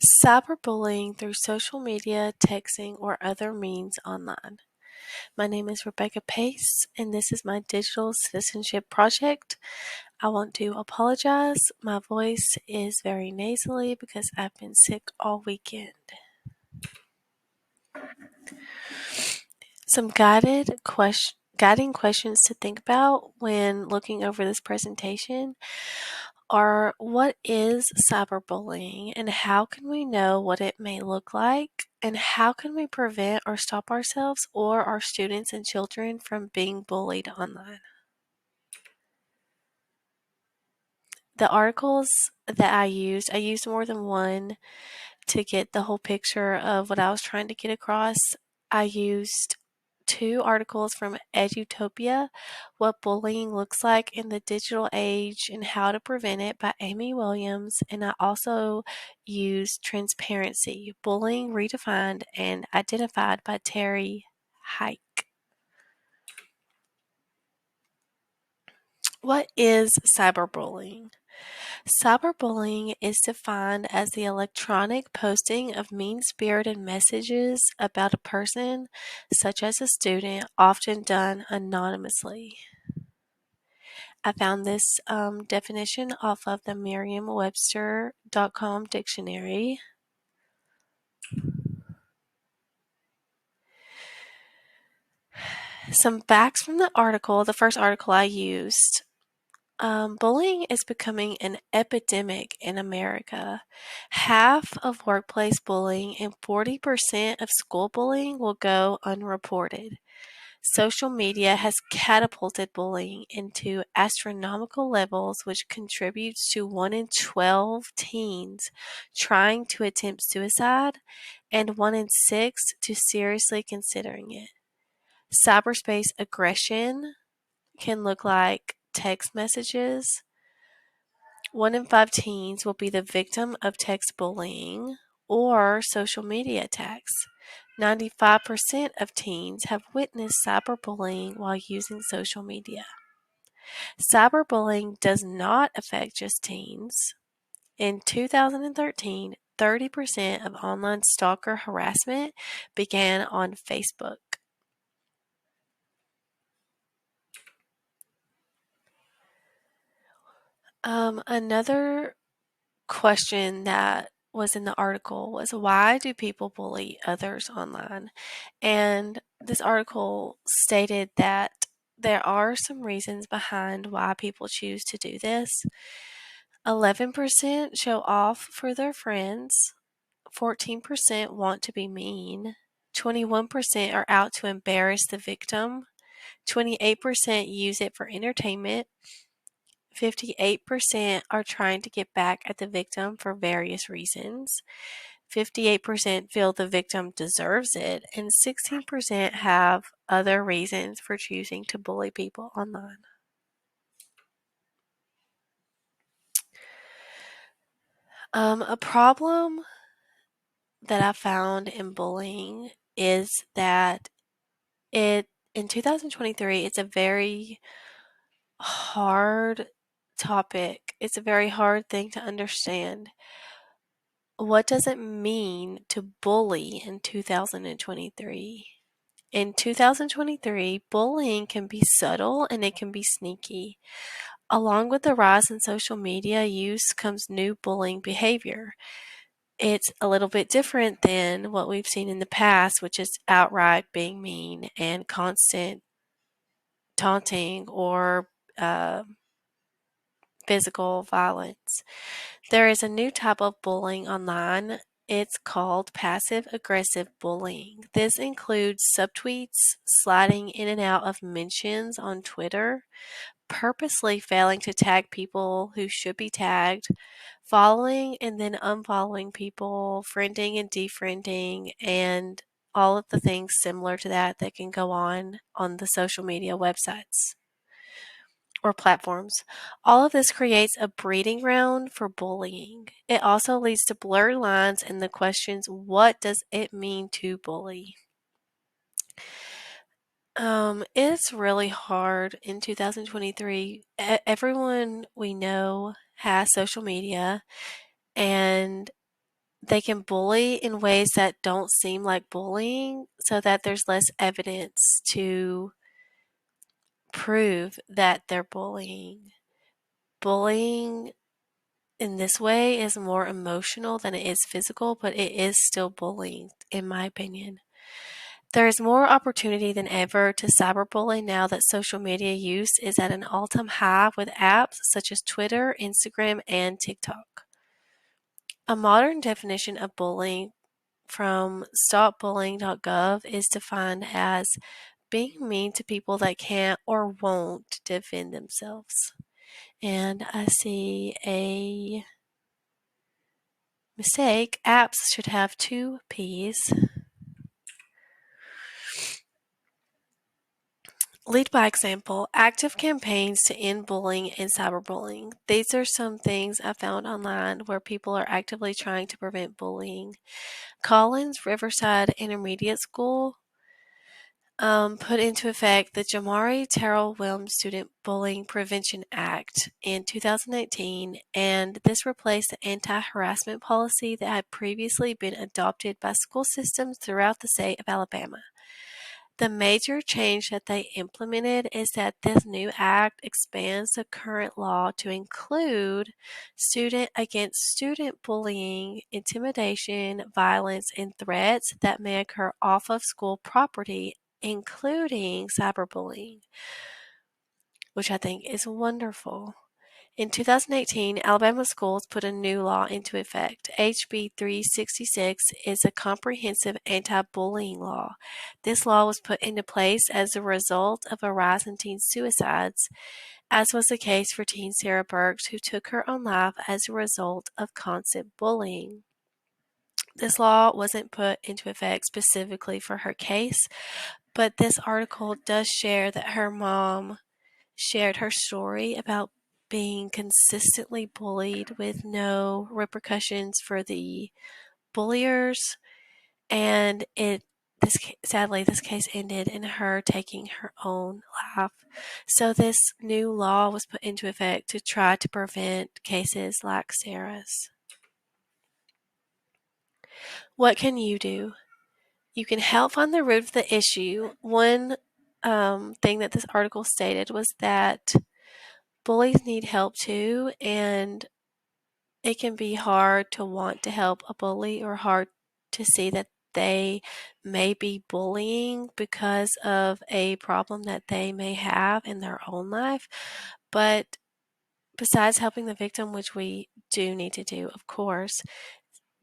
Cyberbullying through social media, texting, or other means online. My name is Rebecca Pace, and this is my digital citizenship project. I want to apologize. My voice is very nasally because I've been sick all weekend. Some guiding questions to think about when looking over this presentation are: what is cyberbullying and how can we know what it may look like? And how can we prevent or stop ourselves or our students and children from being bullied online? The articles that I used more than one to get the whole picture of what I was trying to get across. I used two articles from Edutopia, What Bullying Looks Like in the Digital Age and How to Prevent It by Amy Williams, and I also used Transparency, Bullying Redefined and Identified by Terry Hike. What is cyberbullying? Cyberbullying is defined as the electronic posting of mean-spirited messages about a person, such as a student, often done anonymously. I found this definition off of the Merriam-Webster.com dictionary. Some facts from the article, the first article I used. Bullying is becoming an epidemic in America. Half of workplace bullying and 40% of school bullying will go unreported. Social media has catapulted bullying into astronomical levels, which contributes to 1 in 12 teens trying to attempt suicide and 1 in 6 to seriously considering it. Cyberspace aggression can look like text messages. 1 in 5 teens will be the victim of text bullying or social media attacks. 95% of teens have witnessed cyberbullying while using social media. Cyberbullying does not affect just teens. In 2013, 30% of online stalker harassment began on Facebook. Another question that was in the article was, why do people bully others online? And this article stated that there are some reasons behind why people choose to do this. 11% show off for their friends. 14% want to be mean. 21% are out to embarrass the victim. 28% use it for entertainment. 58% are trying to get back at the victim for various reasons. 58% feel the victim deserves it, and 16% have other reasons for choosing to bully people online. A problem that I found in bullying is that in 2023, it's a very hard topic. It's a very hard thing to understand. What does it mean to bully in 2023? In 2023, bullying can be subtle and it can be sneaky. Along with the rise in social media use comes new bullying behavior. It's a little bit different than what we've seen in the past, which is outright being mean and constant taunting or physical violence. There is a new type of bullying online. It's called passive-aggressive bullying. This includes subtweets, sliding in and out of mentions on Twitter, purposely failing to tag people who should be tagged, following and then unfollowing people, friending and defriending, and all of the things similar to that that can go on the social media websites or platforms. All of this creates a breeding ground for bullying. It also leads to blurred lines and the questions, what does it mean to bully? It's really hard in 2023. Everyone we know has social media, and They can bully in ways that don't seem like bullying so that there's less evidence to prove that they're bullying. Bullying in this way is more emotional than it is physical, but it is still bullying, in my opinion. There is more opportunity than ever to cyberbully now that social media use is at an all-time high with apps such as Twitter, Instagram, and TikTok. A modern definition of bullying from stopbullying.gov is defined as being mean to people that can't or won't defend themselves. And I see a mistake. Apps should have two P's. Lead by example. Active campaigns to end bullying and cyberbullying. These are some things I found online where people are actively trying to prevent bullying. Collins Riverside Intermediate School put into effect the Jamari Terrell Williams Student Bullying Prevention Act in 2018, and this replaced the anti-harassment policy that had previously been adopted by school systems throughout the state of Alabama. The major change that they implemented is that this new act expands the current law to include student against student bullying, intimidation, violence, and threats that may occur off of school property, including cyberbullying, which I think is wonderful. In 2018, Alabama schools put a new law into effect. HB 366 is a comprehensive anti-bullying law. This law was put into place as a result of a rise in teen suicides, as was the case for teen Sarah Burks, who took her own life as a result of constant bullying. This law wasn't put into effect specifically for her case, but this article does share that her mom shared her story about being consistently bullied with no repercussions for the bulliers, and sadly this case ended in her taking her own life. So this new law was put into effect to try to prevent cases like Sarah's. What can you do? You can help find the root of the issue. One thing that this article stated was that bullies need help too, and it can be hard to want to help a bully or hard to see that they may be bullying because of a problem that they may have in their own life. But besides helping the victim, which we do need to do, of course,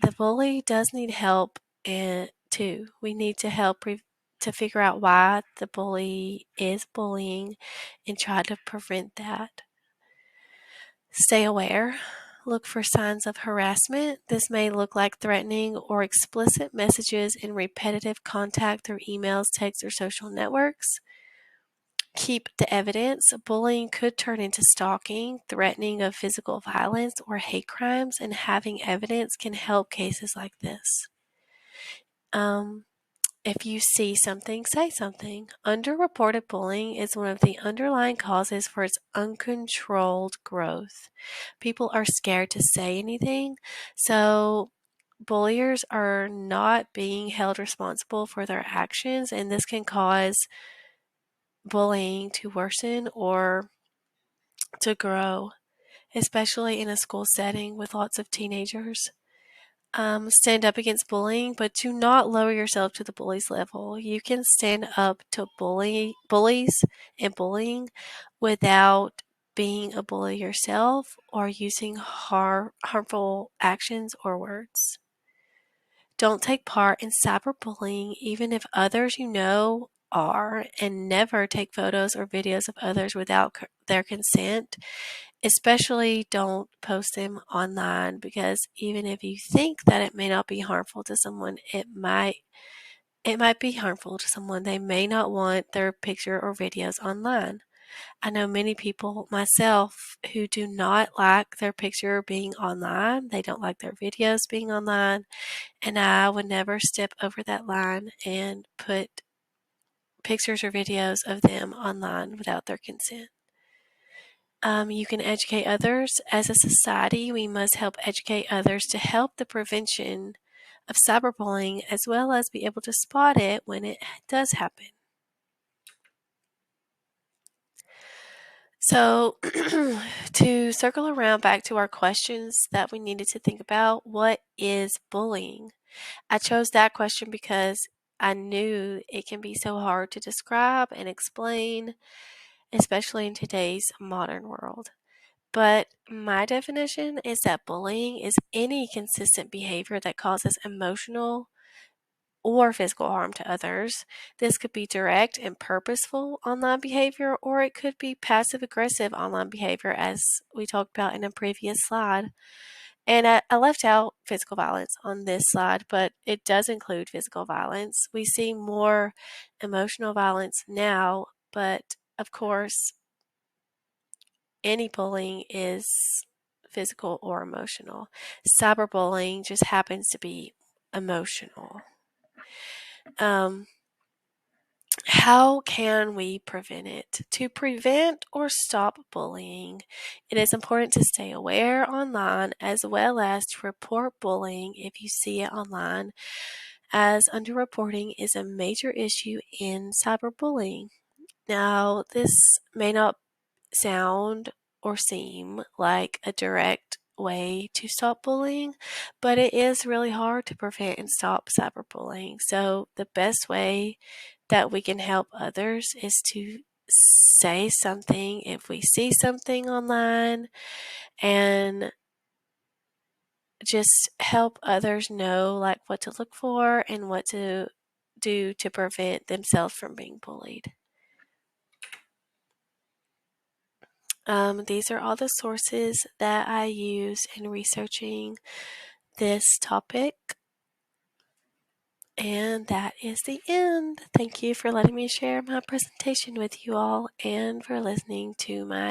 the bully does need help too. We need to help to figure out why the bully is bullying and try to prevent that. Stay aware. Look for signs of harassment. This may look like threatening or explicit messages in repetitive contact through emails, texts, or social networks. Keep the evidence. Bullying could turn into stalking, threatening of physical violence, or hate crimes, and having evidence can help cases like this. If you see something, say something. Underreported bullying is one of the underlying causes for its uncontrolled growth. People are scared to say anything, so bulliers are not being held responsible for their actions, and this can cause bullying to worsen or to grow, especially in a school setting with lots of teenagers. Stand up against bullying, but do not lower yourself to the bully's level. You can stand up to bullies and bullying without being a bully yourself or using harmful actions or words. Don't take part in cyberbullying even if others you know are, and never take photos or videos of others without their consent. Especially don't post them online, because even if you think that it may not be harmful to someone, it might be harmful to someone. They may not want their picture or videos online. I know many people, myself, who do not like their picture being online. They don't like their videos being online, and I would never step over that line and put pictures or videos of them online without their consent. You can educate others. As a society, we must help educate others to help the prevention of cyberbullying, as well as be able to spot it when it does happen. So, to circle around back to our questions that we needed to think about, what is bullying? I chose that question because I knew it can be so hard to describe and explain, especially in today's modern world. But my definition is that bullying is any consistent behavior that causes emotional or physical harm to others. This could be direct and purposeful online behavior, or it could be passive aggressive online behavior, as we talked about in a previous slide. And I left out physical violence on this slide, but it does include physical violence. We see more emotional violence now, but of course, any bullying is physical or emotional. Cyberbullying just happens to be emotional. How can we prevent it? To prevent or stop bullying, it is important to stay aware online as well as to report bullying if you see it online, as underreporting is a major issue in cyberbullying. Now, this may not sound or seem like a direct way to stop bullying, but it is really hard to prevent and stop cyberbullying. So, the best way that we can help others is to say something if we see something online and just help others know like what to look for and what to do to prevent themselves from being bullied. These are all the sources that I used in researching this topic. And that is the end. Thank you for letting me share my presentation with you all and for listening to my